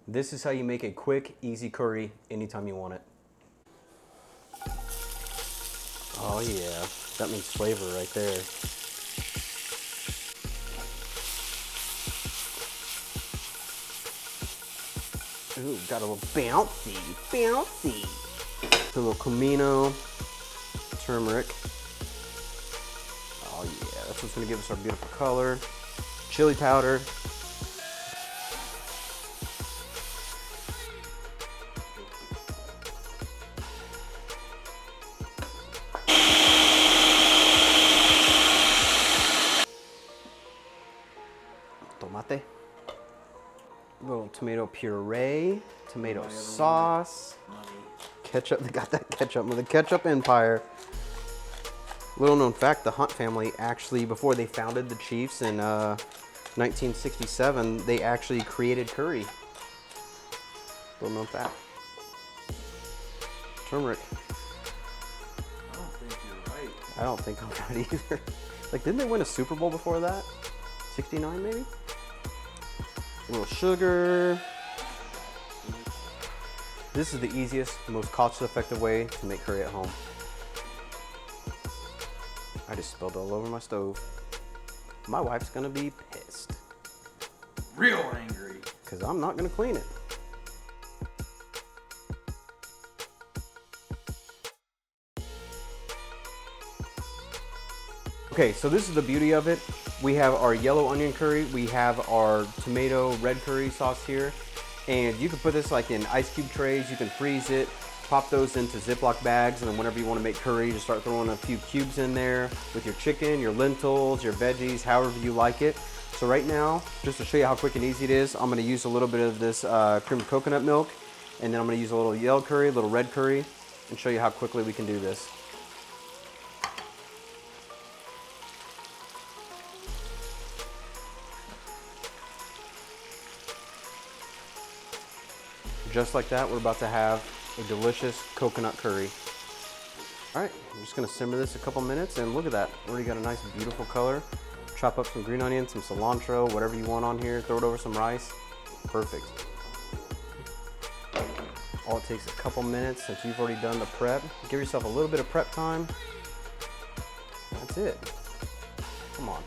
This is how you make a quick, easy curry anytime you want it. Oh yeah, that means flavor right there. Ooh, got a little bouncy, bouncy. A little comino, turmeric. Oh yeah, that's what's gonna give us our beautiful color. Chili powder. Tomate. A little tomato puree, tomato sauce. Ketchup, they got that ketchup with the ketchup empire. Little known fact, the Hunt family actually, before they founded the Chiefs in 1967, they actually created curry. Little known fact. Turmeric. I don't think you're right. I don't think I'm right either. Like, didn't they win a Super Bowl before that? 69 maybe? A little sugar. This is the easiest, most cost-effective way to make curry at home. I just spilled all over my stove. My wife's gonna be pissed. Real angry. Because I'm not gonna clean it. Okay, so this is the beauty of it. We have our yellow onion curry, we have our tomato red curry sauce here, and you can put this like in ice cube trays, you can freeze it, pop those into Ziploc bags, and then whenever you want to make curry, just start throwing a few cubes in there with your chicken, your lentils, your veggies, however you like it. So right now, just to show you how quick and easy it is, I'm going to use a little bit of this creamed coconut milk, and then I'm going to use a little yellow curry, a little red curry, and show you how quickly we can do this. Just like that, we're about to have a delicious coconut curry. All right, I'm just gonna simmer this a couple minutes, and look at that. Already got a nice, beautiful color. Chop up some green onions, some cilantro, whatever you want on here. Throw it over some rice. Perfect. All it takes a couple minutes since you've already done the prep. Give yourself a little bit of prep time. That's it. Come on.